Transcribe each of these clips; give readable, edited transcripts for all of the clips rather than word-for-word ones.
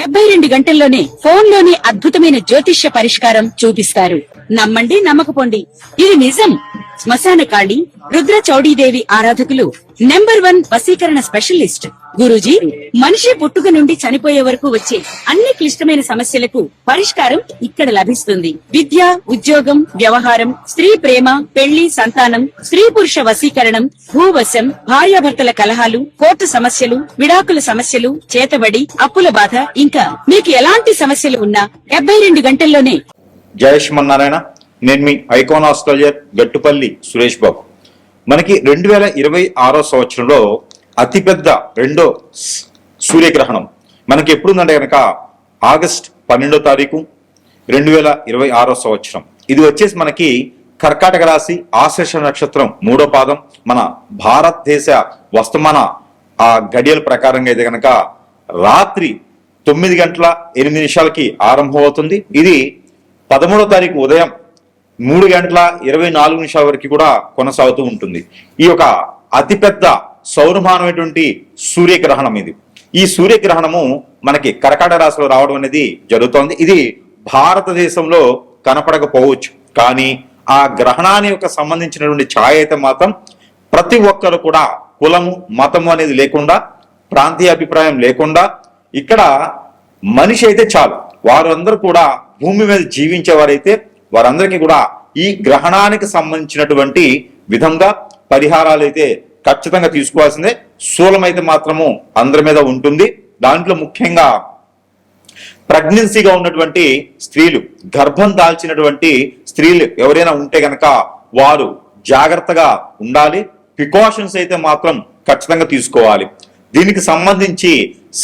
72 గంటల్లోనే ఫోన్ లోని అద్భుతమైన జ్యోతిష్య పరిష్కారం చూపిస్తారు. నమ్మండి, నమ్మకపోండి, ఇది నిజం. శ్మశాన కాళి రుద్ర చౌడీదేవి ఆరాధకులు నంబర్ 1 వశీకరణ స్పెషలిస్ట్. గురూజీ, మనిషి పుట్టుక నుండి చనిపోయే వరకు వచ్చే అన్ని క్లిష్టమైన సమస్యలకు పరిష్కారం ఇక్కడ లభిస్తుంది. విద్య, ఉద్యోగం, వ్యవహారం, స్త్రీ ప్రేమ, పెళ్లి, సంతానం, స్త్రీ పురుష వశీకరణం, భూవశం, భార్యాభర్తల కలహాలు, కోర్టు సమస్యలు, విడాకుల సమస్యలు, చేతబడి, అప్పుల బాధ, ఇంకా మీకు ఎలాంటి సమస్యలు ఉన్నా 72 గంటల్లోనే. జయ శ్రీమన్నారాయణ. నేను మీ ఐకాన్ ఆస్ట్రాలజర్ గట్టుపల్లి సురేష్ బాబు. మనకి 2026 సంవత్సరంలో అతిపెద్ద రెండో సూర్యగ్రహణం మనకి ఎప్పుడుందంటే కనుక ఆగస్ట్ 12వ తారీఖు 2026 సంవత్సరం. ఇది వచ్చేసి మనకి కర్కాటక రాశి ఆశ్లేష నక్షత్రం 3వ పాదం. మన భారతదేశ వర్తమాన ఆ గడియల ప్రకారంగా అయితే కనుక రాత్రి 9:08 ఆరంభం అవుతుంది. ఇది 13వ తారీఖు ఉదయం 3:24 వరకు కూడా కొనసాగుతూ ఉంటుంది. ఈ యొక్క అతిపెద్ద సౌరమానమైనటువంటి సూర్యగ్రహణం ఇది. ఈ సూర్యగ్రహణము మనకి కర్కాటక రాశిలో రావడం అనేది జరుగుతోంది. ఇది భారతదేశంలో కనపడకపోవచ్చు, కానీ ఆ గ్రహణాన్ని యొక్క సంబంధించినటువంటి ఛాయ అయితే మాత్రం ప్రతి ఒక్కరు కూడా కులము, మతము అనేది లేకుండా, ప్రాంతీయ అభిప్రాయం లేకుండా, ఇక్కడ మనిషి అయితే చాలు, వారందరూ కూడా భూమి మీద జీవించేవారైతే వారందరికీ కూడా ఈ గ్రహణానికి సంబంధించినటువంటి విధంగా పరిహారాలు అయితే ఖచ్చితంగా తీసుకోవాల్సిందే. శూలం అయితే మాత్రము అందరి మీద ఉంటుంది. దాంట్లో ముఖ్యంగా ప్రెగ్నెన్సీగా ఉన్నటువంటి స్త్రీలు, గర్భం దాల్చినటువంటి స్త్రీలు ఎవరైనా ఉంటే గనక వారు జాగ్రత్తగా ఉండాలి. ప్రికాషన్స్ అయితే మాత్రం ఖచ్చితంగా తీసుకోవాలి. దీనికి సంబంధించి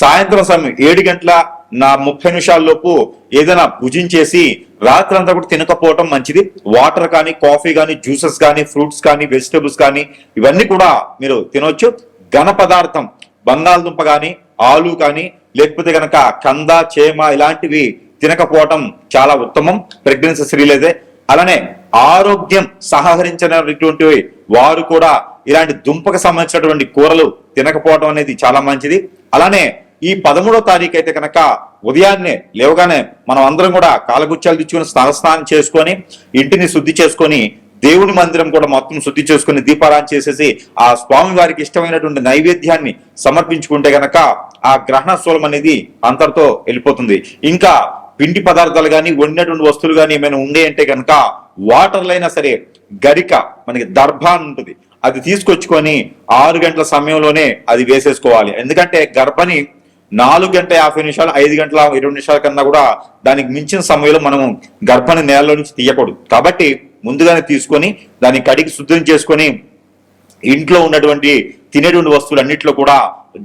సాయంత్రం సమయం 7:30 లోపు ఏదైనా భుజించేసి రాత్రంతా కూడా తినకపోవటం మంచిది. వాటర్ కానీ, కాఫీ కానీ, జ్యూసెస్ కానీ, ఫ్రూట్స్ కానీ, వెజిటబుల్స్ కానీ ఇవన్నీ కూడా మీరు తినవచ్చు. ఘన పదార్థం బంగాళదుంప కానీ, ఆలు కానీ, లేకపోతే కనుక కంద, చేమ ఇలాంటివి తినకపోవటం చాలా ఉత్తమం ప్రెగ్నెన్సీ స్త్రీలైతే. అలానే ఆరోగ్యం సహకరించినటువంటి వారు కూడా ఇలాంటి దుంపకు సంబంధించినటువంటి కూరలు తినకపోవడం అనేది చాలా మంచిది. అలానే ఈ 13వ తారీఖు అయితే కనుక ఉదయాన్నే లేవగానే మనం అందరం కూడా కాలగుచ్చాలు తెచ్చుకొని స్నానం చేసుకొని ఇంటిని శుద్ధి చేసుకొని దేవుని మందిరం కూడా మొత్తం శుద్ధి చేసుకుని దీపారాధన చేసేసి ఆ స్వామి వారికి ఇష్టమైనటువంటి నైవేద్యాన్ని సమర్పించుకుంటే గనక ఆ గ్రహణ శూలం అనేది అంతటితో వెళ్ళిపోతుంది. ఇంకా పిండి పదార్థాలు కానీ, వండినటువంటి వస్తువులు కానీ ఏమైనా ఉండే అంటే కనుక వాటర్లో అయినా సరే గరిక, మనకి దర్భాన్ ఉంటుంది, అది తీసుకొచ్చుకొని 6 గంటల సమయంలోనే అది వేసేసుకోవాలి. ఎందుకంటే గర్భని 4:50 5:20 కన్నా కూడా దానికి మించిన సమయంలో మనము గర్భాన్ని నేలలో నుంచి తీయకూడదు. కాబట్టి ముందుగానే తీసుకొని దాన్ని కడిగి శుద్ధం చేసుకొని ఇంట్లో ఉన్నటువంటి తినేటువంటి వస్తువులు అన్నింటిలో కూడా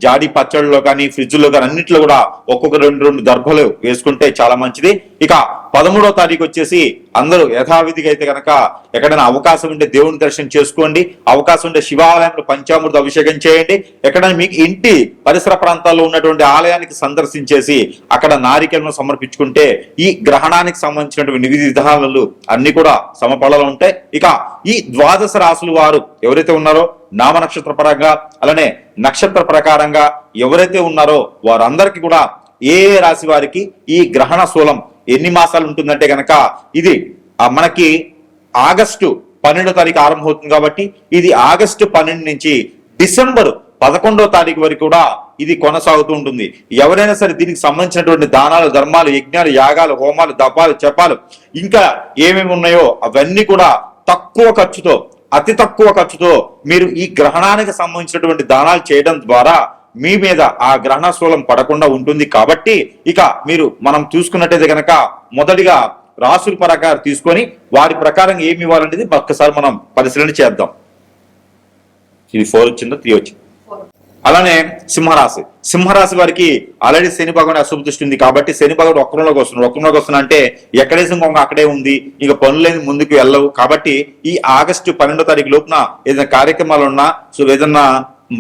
జాడి పచ్చళ్ళలో కానీ, ఫ్రిడ్జ్లో కానీ అన్నింటిలో కూడా ఒక్కొక్క 2 దర్భలు వేసుకుంటే చాలా మంచిది. ఇక 13వ తారీఖు వచ్చేసి అందరూ యథావిధిగా అయితే కనుక ఎక్కడైనా అవకాశం ఉంటే దేవుని దర్శనం చేసుకోండి. అవకాశం ఉంటే శివాలయంలో పంచామృత అభిషేకం చేయండి. ఎక్కడైనా మీకు ఇంటి పరిసర ప్రాంతాల్లో ఉన్నటువంటి ఆలయానికి సందర్శించేసి అక్కడ నారికేలను సమర్పించుకుంటే ఈ గ్రహణానికి సంబంధించినటువంటి విధి విధానాలు అన్ని కూడా సమఫలాలు ఉంటాయి. ఇక ఈ 12 రాశులు వారు ఎవరైతే ఉన్నారో నామ నక్షత్ర పరంగా, అలానే నక్షత్ర ప్రకారంగా ఎవరైతే ఉన్నారో వారందరికీ కూడా ఏ రాశి వారికి ఈ గ్రహణ శూలం ఎన్ని మాసాలు ఉంటుందంటే గనక ఇది మనకి ఆగస్టు 12వ తారీఖు ఆరంభమవుతుంది. కాబట్టి ఇది ఆగస్టు 12 నుంచి డిసెంబర్ 11వ తారీఖు వరకు కూడా ఇది కొనసాగుతూ ఉంటుంది. ఎవరైనా సరే దీనికి సంబంధించినటువంటి దానాలు, ధర్మాలు, యజ్ఞాలు, యాగాలు, హోమాలు, దపాలు, జపాలు ఇంకా ఏమేమి ఉన్నాయో అవన్నీ కూడా తక్కువ ఖర్చుతో, అతి తక్కువ ఖర్చుతో మీరు ఈ గ్రహణానికి సంబంధించినటువంటి దానాలు చేయడం ద్వారా మీ మీద ఆ గ్రహణ శూలం పడకుండా ఉంటుంది. కాబట్టి ఇక మనం చూసుకున్నట్టయితే కనుక మొదటిగా రాసుల ప్రకారం తీసుకొని వారి ప్రకారం ఏమి ఇవ్వాలనేది ఒక్కసారి మనం పరిశీలన చేద్దాం. ఇది 4 వచ్చిందో 3 వచ్చింది. అలానే సింహరాశి వారికి ఆల్రెడీ శని భగవాన్ అశుభ దృష్టి ఉంది. కాబట్టి శని భగవాన్ వక్రంలోకి వస్తున్నా అంటే ఎక్కడేసి ఇంకొక అక్కడే ఉంది, ఇక పనులేని ముందుకు వెళ్ళవు. కాబట్టి ఈ ఆగస్టు 12వ తారీఖు లోపున ఏదైనా కార్యక్రమాలు ఉన్నా, ఏదన్నా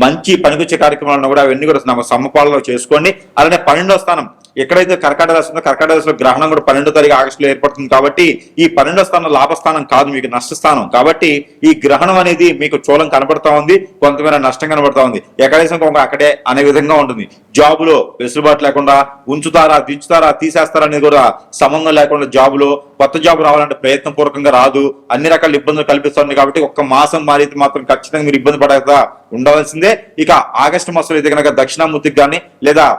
మంచి పనికొచ్చే కార్యక్రమాలను కూడా అవన్నీ కూడా సమపాలలో చేసుకోండి. అలానే 12వ స్థానం ఎక్కడైతే కర్కాటక రాశి ఉందో కర్కాటక రాశిలో గ్రహణం కూడా 12వ తారీఖు ఆగస్టులో ఏర్పడుతుంది కాబట్టి ఈ 12వ స్థానం లాభస్థానం కాదు, మీకు నష్టస్థానం. కాబట్టి ఈ గ్రహణం అనేది మీకు చూలం కనబడతా ఉంది, కొంతమేర నష్టం కనబడతా ఉంది. ఎక్కడేసిన అక్కడే అనే విధంగా ఉంటుంది. జాబులో వెసులుబాటు లేకుండా ఉంచుతారా, దించుతారా, తీసేస్తారా అనేది కూడా సంబంధం లేకుండా జాబులో కొత్త జాబు రావాలంటే ప్రయత్న పూర్వకంగా రాదు, అన్ని రకాల ఇబ్బందులు కల్పిస్తుంది. కాబట్టి ఒక్క మాసం మారితే మాత్రం ఖచ్చితంగా మీరు ఇబ్బంది పడక ఉండవలసిందే. ఇక ఆగస్టు మాసంలో అయితే కనుక దక్షిణామూర్తికి కానీ లేదా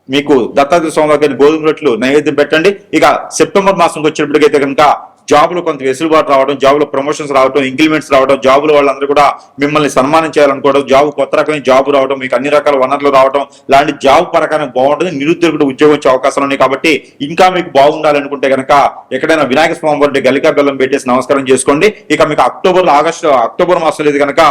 మీకు దత్తాత్రేయ స్వామి గారి గోధుమ రొట్టెలు నైవేద్యం పెట్టండి. ఇక సెప్టెంబర్ మాసంకి వచ్చేటప్పటికైతే కనుక జాబులో కొంత వెసులుబాటు రావడం, జాబులో ప్రమోషన్స్ రావడం, ఇంక్రిమెంట్స్ రావడం, జాబులు వాళ్ళందరూ కూడా మిమ్మల్ని సన్మానం చేయాలనుకోవడం, జాబు కొత్త రకమైన జాబు రావడం, మీకు అన్ని రకాల వనరులు రావడం, లాంటి జాబు పరకానే బాగుంటుంది. నిరుద్యోగుడు ఉద్యోగం వచ్చే అవకాశాలు ఉన్నాయి. కాబట్టి ఇంకా మీకు బాగుండాలనుకుంటే కనుక ఎక్కడైనా వినాయక స్వామి వారి గలికా బెల్లం పెట్టేసి నమస్కారం చేసుకోండి. ఇక మీకు అక్టోబర్ మాసం లేదు కనుక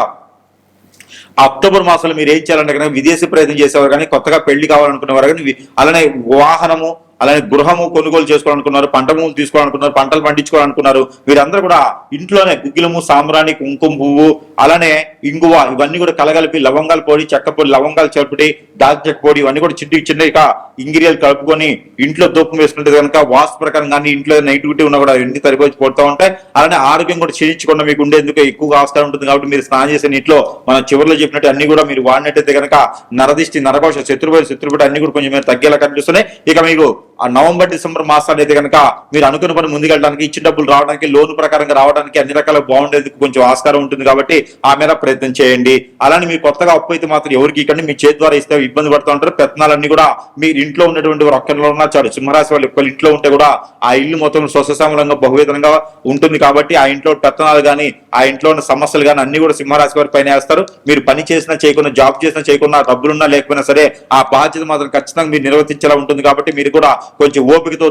అక్టోబర్ మాసంలో మీరు ఏం చేయాలంటే కనుక విదేశీ ప్రయత్నం చేసేవారు కానీ, కొత్తగా పెళ్లి కావాలనుకునేవారు కానీ, అలానే వాహనము, అలానే గృహము కొనుగోలు చేసుకోవాలనుకున్నారు, పంట భూములు తీసుకోవాలనుకున్నారు, పంటలు పండించుకోవాలనుకున్నారు, వీరందరూ కూడా ఇంట్లోనే గుగ్గిలము, సాంబ్రాణి, కుంకుమ పువ్వు, అలానే ఇంగువ ఇవన్నీ కూడా కలగలిపి లవంగాల పొడి, చెక్క పొడి, లవంగాలు చల్పడి, దాల్చక్క పొడి ఇవన్నీ కూడా చిన్న ఇంగ్రీడియంట్ కలుపుకొని ఇంట్లో దూపం వేసుకుంటే కనుక వాస్తు ప్రకారం కానీ ఇంట్లో నెగిటివిటీ ఉన్నా కూడా ఎన్ని తరిపోయి పోతూ ఉంటాయి. అలానే ఆరోగ్యం కూడా క్షీణించకుండా మీకు ఉండేందుకు ఎక్కువగా ఆస్కారం ఉంటుంది. కాబట్టి మీరు స్నానం చేసే నీటిలో మనం చివరిలో చెప్పినట్టు అన్ని కూడా మీరు వాడినట్టయితే కనుక నరదిష్టి, నరకోశ, శత్రుబడి అన్ని కూడా కొంచెం మీరు తగ్గేలా కనిపిస్తున్నాయి. ఇక మీకు ఆ నవంబర్ డిసెంబర్ మాసాలు అయితే కనుక మీరు అనుకున్న పని ముందుకెళ్ళడానికి, ఇచ్చిన డబ్బులు రావడానికి, లోను ప్రకారంగా రావడానికి అన్ని రకాల బాగుండేందుకు కొంచెం ఆస్కారం ఉంటుంది. కాబట్టి ఆ మేర ప్రయత్నం చేయండి. అలానే మీరు కొత్తగా అప్పు అయితే మాత్రం ఎవరికి ఇక్కడి మీ చేతి ద్వారా ఇస్తే ఇబ్బంది పడుతూ ఉంటారు. పెత్తనాలన్నీ కూడా మీరు ఇంట్లో ఉన్నటువంటి వారు ఒక్కరిలో ఉన్నా చాలు. సింహరాశి వాళ్ళు ఒక్కరు ఇంట్లో ఉంటే కూడా ఆ ఇల్లు మొత్తం స్వససామలంగా బహువిధంగా ఉంటుంది. కాబట్టి ఆ ఇంట్లో పెత్తనాలు కానీ, ఆ ఇంట్లో ఉన్న సమస్యలు కానీ అన్ని కూడా సింహరాశి వారి పైన వేస్తారు. మీరు పని చేసినా చేయకుండా, జాబ్ చేసినా చేయకుండా, డబ్బులున్నా లేకపోయినా సరే ఆ బాధ్యత మాత్రం ఖచ్చితంగా మీరు నిర్వర్తించేలా ఉంటుంది. కాబట్టి మీరు కూడా కొంచెం ఓపికతో,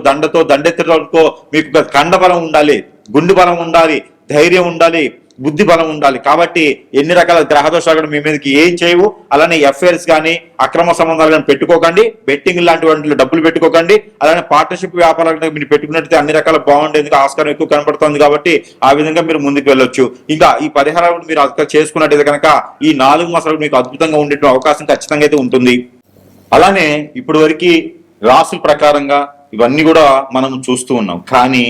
దండెత్తడంతో మీకు కండ బలం ఉండాలి, గుండు బలం ఉండాలి, ధైర్యం ఉండాలి, బుద్ధి బలం ఉండాలి. కాబట్టి ఎన్ని రకాల గ్రహదోషాలు మీ మీదకి ఏం చేయవు. అలానే ఎఫ్ఐఆర్స్ కానీ, అక్రమ సంబంధాలు కానీ పెట్టుకోకండి. బెట్టింగ్ లాంటి వాటిలో డబ్బులు పెట్టుకోకండి. అలానే పార్ట్నర్షిప్ వ్యాపారాలు మీరు పెట్టుకున్నట్లయితే అన్ని రకాల బాగుండేందుకు ఆస్కారం ఎక్కువ కనపడుతుంది. కాబట్టి ఆ విధంగా మీరు ముందుకు వెళ్ళొచ్చు. ఇంకా ఈ పరిహారాలు మీరు చేసుకున్నట్టయితే కనుక ఈ 4 మాసాలు మీకు అద్భుతంగా ఉండే అవకాశం ఖచ్చితంగా అయితే ఉంటుంది. అలానే ఇప్పటి వరకు రాసుల ప్రకారంగా ఇవన్నీ కూడా మనం చూస్తూ ఉన్నాం. కానీ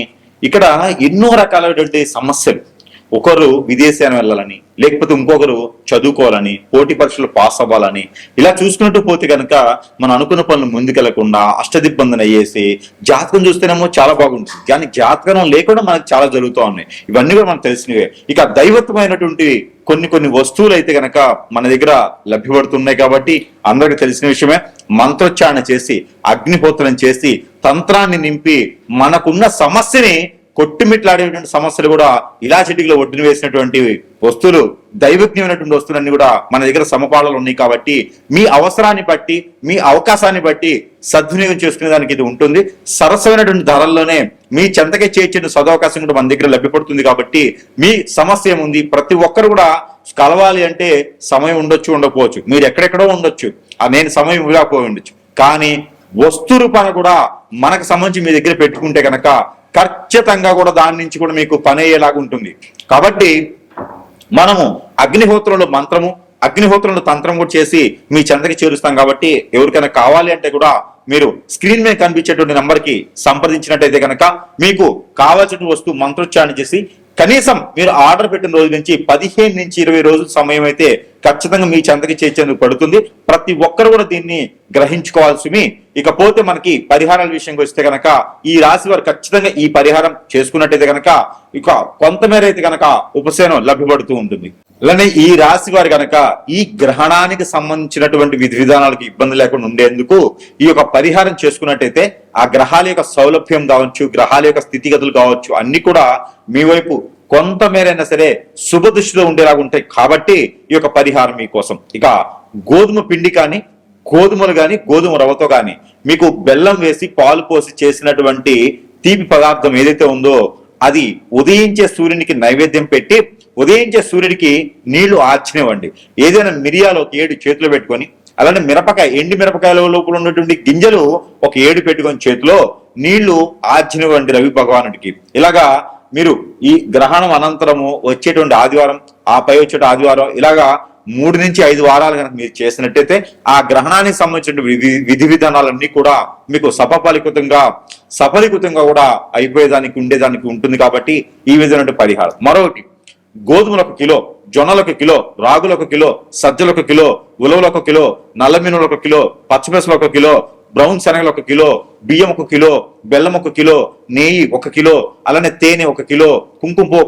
ఇక్కడ ఎన్నో రకాలైనటువంటి సమస్యలు, ఒకరు విదేశాన్ని వెళ్ళాలని, లేకపోతే ఇంకొకరు చదువుకోవాలని, పోటీ పరీక్షలు పాస్ అవ్వాలని, ఇలా చూసుకుంటూ పోతే కనుక మనం అనుకున్న పనులు ముందుకెళ్లకుండా అష్టదిబ్బందన అయ్యేసి, జాతకం చూస్తేనేమో చాలా బాగుంటుంది కానీ జాతకం లేకుండా మనకు చాలా జరుగుతూ ఉన్నాయి. ఇవన్నీ కూడా మనకు తెలిసినవే. ఇక దైవత్వమైనటువంటి కొన్ని వస్తువులు అయితే కనుక మన దగ్గర లభ్యపడుతున్నాయి. కాబట్టి అందరికి తెలిసిన విషయమే. మంత్రోచ్చారణ చేసి, అగ్నిహోత్రం చేసి, తంత్రాన్ని నింపి మనకున్న సమస్యని కొట్టుమిట్లాడేటువంటి సమస్యలు కూడా ఇలా చిటికలో ఒడ్డున వేసినటువంటి వస్తువులు, దైవజ్ఞమైనటువంటి వస్తువులన్నీ కూడా మన దగ్గర సమపాళలు ఉన్నాయి. కాబట్టి మీ అవసరాన్ని బట్టి, మీ అవకాశాన్ని బట్టి సద్వినియోగం చేసుకునే దానికి ఇది ఉంటుంది. సరసమైనటువంటి ధరల్లోనే మీ చెంతకే చేర్చిన సదవకాశం కూడా మన దగ్గర లభ్యపడుతుంది. కాబట్టి మీ సమస్య ఏముంది, ప్రతి ఒక్కరు కూడా కలవాలి అంటే సమయం ఉండొచ్చు, ఉండకపోవచ్చు, మీరు ఎక్కడెక్కడో ఉండొచ్చు, నేను సమయం ఇవ్వకపోయి ఉండొచ్చు. కానీ వస్తు రూపాన్ని కూడా మనకు సంబంధించి మీ దగ్గర పెట్టుకుంటే కనుక ఖచ్చితంగా కూడా దాని నుంచి కూడా మీకు పని అయ్యేలాగా ఉంటుంది. కాబట్టి మనము అగ్నిహోత్రంలో మంత్రము, అగ్నిహోత్రంలో తంత్రం కూడా చేసి మీ చెంతకి చేరుస్తాం. కాబట్టి ఎవరికైనా కావాలి అంటే కూడా మీరు స్క్రీన్ మీద కనిపించేటువంటి నంబర్కి సంప్రదించినట్టయితే కనుక మీకు కావాల్సిన వస్తువు మంత్రోచ్చారణ చేసి కనీసం మీరు ఆర్డర్ పెట్టిన రోజు నుంచి 15 నుంచి 20 రోజుల సమయం అయితే ఖచ్చితంగా మీ చెంతకి చేర్చేందుకు పడుతుంది. ప్రతి ఒక్కరు కూడా దీన్ని గ్రహించుకోవాల్సి. ఇకపోతే మనకి పరిహారాల విషయంకి వస్తే కనుక ఈ రాశి వారు ఖచ్చితంగా ఈ పరిహారం చేసుకున్నట్టయితే కనుక ఇక కొంతమేర అయితే కనుక ఉపశమనం లభ్యపడుతూ ఉంటుంది. అలానే ఈ రాశి వారు కనుక ఈ గ్రహణానికి సంబంధించినటువంటి విధి విధానాలకు ఇబ్బంది లేకుండా ఉండేందుకు ఈ యొక్క పరిహారం చేసుకున్నట్టయితే ఆ గ్రహాల యొక్క సౌలభ్యం కావచ్చు, గ్రహాల యొక్క స్థితిగతులు కావచ్చు, అన్ని కూడా మీ వైపు కొంతమేరైనా సరే శుభ దృష్టిలో ఉండేలాగా ఉంటాయి. కాబట్టి ఈ యొక్క పరిహారం మీకోసం. ఇక గోధుమ పిండి కానీ, గోధుమలు కానీ, గోధుమ రవ్వతో కానీ మీకు బెల్లం వేసి పాలు పోసి చేసినటువంటి తీపి పదార్థం ఏదైతే ఉందో అది ఉదయించే సూర్యునికి నైవేద్యం పెట్టి, ఉదయించే సూర్యుడికి నీళ్లు ఆర్చినివ్వండి. ఏదైనా మిరియాలు ఒక 7 చేతిలో పెట్టుకొని, అలానే మిరపకాయ, ఎండి మిరపకాయల లోపల ఉన్నటువంటి గింజలు ఒక 7 పెట్టుకొని చేతిలో నీళ్లు ఆర్చినివ్వండి రవి భగవానుడికి. ఇలాగా మీరు ఈ గ్రహణం అనంతరము వచ్చేటువంటి ఆదివారం, ఆ పై వచ్చే ఆదివారం ఇలాగా 3 నుంచి 5 వారాలు కనుక మీరు చేసినట్టయితే ఆ గ్రహణానికి సంబంధించిన విధి విధానాలన్నీ కూడా మీకు సఫలీకృతంగా కూడా అయిపోయేదానికి ఉండేదానికి ఉంటుంది. కాబట్టి ఈ విధమైన పరిహారం. మరొకటి, గోధుమలు 1 కిలో, జొన్నలు 1 కిలో, రాగులు 1 కిలో, సజ్జలు 1 కిలో, ఉలవలు 1 కిలో, నల్ల మినుములు 1 కిలో, పచ్చిమిరపకాయలు 1 కిలో, బ్రౌన్ శనగలు 1 కిలో, బియ్యం 1 కిలో, బెల్లం 1 కిలో, నెయ్యి 1 కిలో, అలానే తేనె 1 కిలో, కుంకుమ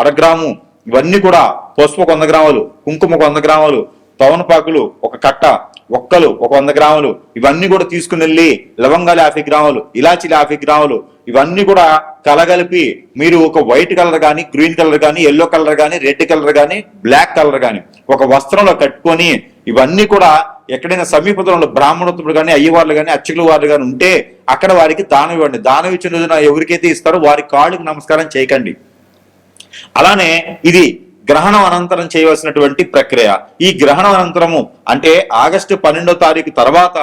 1 గ్రాము, ఇవన్నీ కూడా పసుపు 100 గ్రాములు, కుంకుమ 100 గ్రాములు, తవనపాకులు 1 కట్ట, ఒక్కలు 100 గ్రాములు, ఇవన్నీ కూడా తీసుకుని వెళ్ళి లవంగాలు 50 గ్రాములు, ఇలాచీలు 50 గ్రాములు, ఇవన్నీ కూడా కలగలిపి మీరు ఒక వైట్ కలర్ కానీ, గ్రీన్ కలర్ కానీ, ఎల్లో కలర్ కానీ, రెడ్ కలర్ కానీ, బ్లాక్ కలర్ కానీ ఒక వస్త్రంలో కట్టుకొని ఇవన్నీ కూడా ఎక్కడైనా సమీపంలో బ్రాహ్మణోత్తములు కానీ, అయ్యవార్లు కానీ, అర్చకుల వారు కానీ ఉంటే అక్కడ వారికి దానం ఇవ్వండి. దానం ఇచ్చిన రోజున ఎవరికైతే ఇస్తారో వారి కాళ్ళకి నమస్కారం చేయకండి. అలానే ఇది గ్రహణం అనంతరం చేయవలసినటువంటి ప్రక్రియ. ఈ గ్రహణం అనంతరము అంటే ఆగస్టు 12వ తారీఖు తర్వాత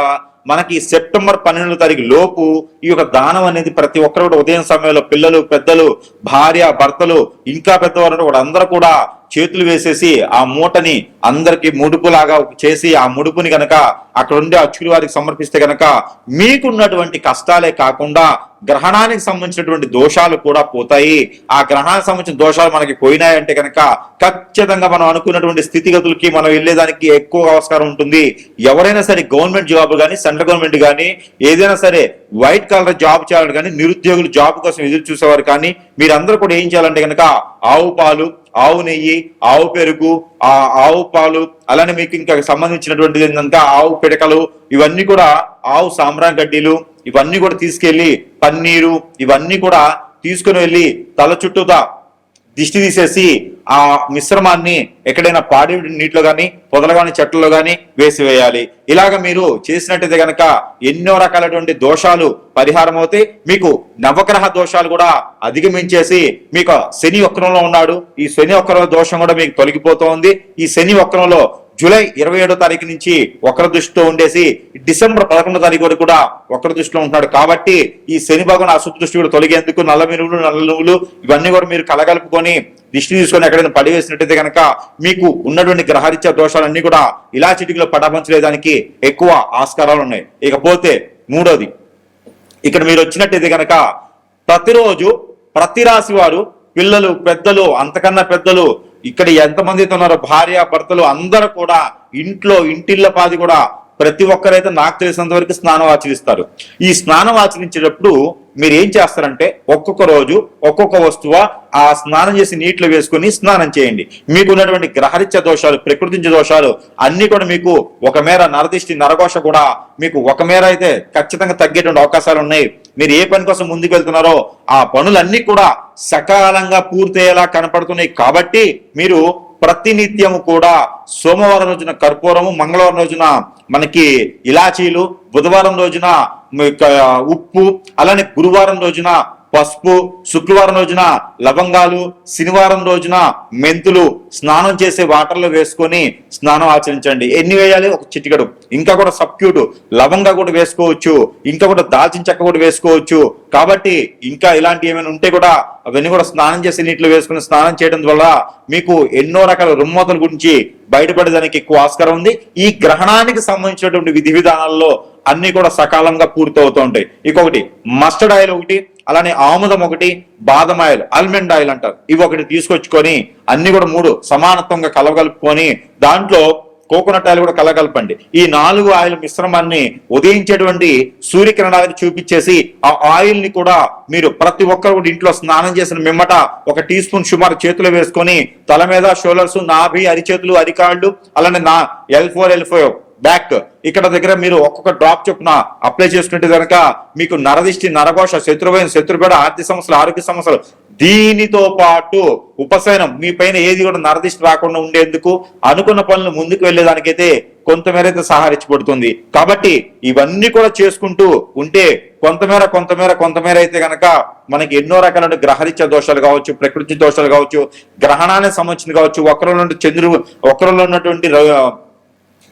మనకి సెప్టెంబర్ 12వ తారీఖు లోపు ఈ యొక్క దానం అనేది ప్రతి ఒక్కరు కూడా ఉదయం సమయంలో పిల్లలు, పెద్దలు, భార్య, భర్తలు, ఇంకా పెద్దవారు కూడా అందరూ కూడా చేతులు వేసేసి ఆ మూటని అందరికి ముడుపులాగా చేసి ఆ ముడుపుని గనక అక్కడ ఉండే అర్చకుల వారికి సమర్పిస్తే గనక మీకున్నటువంటి కష్టాలే కాకుండా గ్రహణానికి సంబంధించినటువంటి దోషాలు కూడా పోతాయి. ఆ గ్రహణానికి సంబంధించిన దోషాలు మనకి పోయినాయంటే కనుక ఖచ్చితంగా మనం అనుకున్నటువంటి స్థితిగతులకి మనం వెళ్ళేదానికి ఎక్కువ ఆస్కారం ఉంటుంది. ఎవరైనా సరే గవర్నమెంట్ జాబ్ కానీ, సెంట్రల్ గవర్నమెంట్ కానీ, ఏదైనా సరే వైట్ కలర్ జాబ్ చేయాలని కానీ, నిరుద్యోగులు జాబ్ కోసం ఎదురు చూసేవారు కానీ మీరందరూ కూడా ఏం చేయాలంటే కనుక ఆవు పాలు, ఆవు నెయ్యి, ఆవు పెరుగు, ఆవు పాలు, అలానే మీకు ఇంకా సంబంధించినటువంటిది ఏంటంటే ఆవు పిడకలు, ఇవన్నీ కూడా ఆవు సాంబ్రాన్ గడ్డీలు, ఇవన్నీ కూడా తీసుకెళ్లి పన్నీరు, ఇవన్నీ కూడా తీసుకుని వెళ్ళి తల చుట్టూతా దిష్టి తీసేసి ఆ మిశ్రమాన్ని ఎక్కడైనా పాడి నీటిలో కానీ, పొదలు కానీ, చెట్లలో కానీ వేసివేయాలి. ఇలాగ మీరు చేసినట్టయితే కనుక ఎన్నో రకాలైనటువంటి దోషాలు పరిహారం అవుతాయి. మీకు నవగ్రహ దోషాలు కూడా అధిగమించేసి మీకు శని వక్రంలో ఉన్నాడు, ఈ శని వక్ర దోషం కూడా మీకు తొలగిపోతుంది. ఈ శని వక్రంలో జూలై 27వ తారీఖు నుంచి వక్ర దృష్టితో ఉండేసి డిసెంబర్ 11వ తారీఖు వరకు కూడా వక్ర దృష్టిలో ఉంటున్నాడు. కాబట్టి ఈ శని భగవాన్ అశుద్ధ దృష్టి కూడా తొలగేందుకు నల్ల మినుములు, నల్ల నువ్వులు ఇవన్నీ కూడా మీరు కలగలుపుకొని దిష్టి తీసుకొని ఎక్కడైనా పడివేసినట్టయితే కనుక మీకు ఉన్నటువంటి గ్రహరీత్యా దోషాలన్నీ కూడా ఇలా చిటికలో పటాపంచలేదానికి ఎక్కువ ఆస్కారాలు ఉన్నాయి. ఇకపోతే 3వది, ఇక్కడ మీరు వచ్చినట్టయితే కనుక ప్రతిరోజు ప్రతి రాశి వారు పిల్లలు, పెద్దలు, అంతకన్నా పెద్దలు, ఇక్కడ ఎంతమంది ఉన్నారో భార్య, భర్తలు అందరూ కూడా ఇంటిళ్ళ పాది కూడా ప్రతి ఒక్కరైతే నాకు తెలిసినంత వరకు స్నానం ఆచరిస్తారు. ఈ స్నానం ఆచరించేటప్పుడు మీరు ఏం చేస్తారంటే ఒక్కొక్క రోజు ఒక్కొక్క వస్తువు ఆ స్నానం చేసి నీటిలో వేసుకుని స్నానం చేయండి. మీకు ఉన్నటువంటి గ్రహరీత్య దోషాలు, ప్రకృతి దోషాలు అన్ని కూడా మీకు ఒక మేర నరదిష్టి, నరఘోష కూడా మీకు ఒక మేర అయితే ఖచ్చితంగా తగ్గేటువంటి అవకాశాలు ఉన్నాయి. మీరు ఏ పని కోసం ముందుకు వెళ్తున్నారో ఆ పనులన్నీ కూడా సకాలంగా పూర్తయ్యేలా కనపడుతున్నాయి. కాబట్టి మీరు ప్రతినిత్యము కూడా సోమవారం రోజున కర్పూరము, మంగళవారం రోజున మనకి ఇలాచీలు, బుధవారం రోజున ఉప్పు, అలానే గురువారం రోజున పసుపు, శుక్రవారం రోజున లవంగాలు, శనివారం రోజున మెంతులు స్నానం చేసే వాటర్లో వేసుకొని స్నానం ఆచరించండి. ఎన్ని వేయాలి? ఒక చిటికెడు. ఇంకా కూడా సబ్క్యూట్ లవంగా కూడా వేసుకోవచ్చు, ఇంకా కూడా దాల్చిన చెక్క కూడా వేసుకోవచ్చు. కాబట్టి ఇంకా ఇలాంటి ఏమైనా ఉంటే కూడా అవన్నీ కూడా స్నానం చేసే నీటిలో వేసుకుని స్నానం చేయడం వల్ల మీకు ఎన్నో రకాల రుమ్మతల గురించి బయటపడేదానికి ఎక్కువ ఆస్కారం ఉంది. ఈ గ్రహణానికి సంబంధించినటువంటి విధి విధానాల్లో అన్ని కూడా సకాలంగా పూర్తవుతూ ఉంటాయి. ఇంకొకటి మస్టర్డ్ ఆయిల్ ఒకటి, అలానే ఆముదం ఒకటి, బాదం ఆయిల్, ఆల్మండ్ ఆయిల్ అంటారు, ఇవి ఒకటి తీసుకొచ్చుకొని అన్ని కూడా 3 సమానత్వంగా కలగలుపుకొని దాంట్లో కోకోనట్ ఆయిల్ కూడా కలగలపండి. ఈ 4 ఆయిల్ మిశ్రమాన్ని ఉదయించేటువంటి సూర్యకిరణాలకు చూపించేసి ఆ ఆయిల్ ని కూడా మీరు ప్రతి ఒక్కరు కూడా ఇంట్లో స్నానం చేసిన మిమ్మట 1 టీ స్పూన్ సుమారు చేతిలో వేసుకొని తల మీద, షోల్డర్స్, నాభి, అరిచేతులు, అరికాళ్ళు, అలానే L4, L5 బ్యాక్ ఇక్కడ దగ్గర మీరు ఒక్కొక్క డ్రాప్ చొప్పున అప్లై చేసుకుంటే కనుక మీకు నరదిష్టి, నరఘోష, శత్రువైన, శత్రుపేడ, ఆర్థిక సమస్యలు, ఆరోగ్య సమస్యలు, దీనితో పాటు ఉపశమనం, మీ పైన ఏది కూడా నరదిష్టి రాకుండా ఉండేందుకు అనుకున్న పనులు ముందుకు వెళ్లేదానికైతే కొంతమేర అయితే సహారించబడుతుంది. కాబట్టి ఇవన్నీ కూడా చేసుకుంటూ ఉంటే కొంతమేర అయితే కనుక మనకి ఎన్నో రకాల గ్రహరీత్య దోషాలు కావచ్చు, ప్రకృతి దోషాలు కావచ్చు, గ్రహణానికి సంబంధించింది కావచ్చు, వక్రంలో ఉన్నటువంటి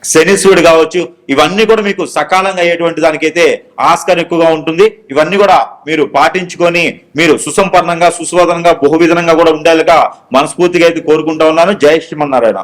శనీశ్వరుడు కావచ్చు, ఇవన్నీ కూడా మీకు సకాలంగా అయ్యేటువంటి దానికైతే ఆస్కారం ఎక్కువగా ఉంటుంది. ఇవన్నీ కూడా మీరు పాటించుకొని మీరు సుసంపన్నంగా, సుస్వాదనంగా, బహువిధంగా కూడా ఉండేలాగా మనస్ఫూర్తిగా అయితే కోరుకుంటా ఉన్నాను. జై శ్రీమన్నారాయణ.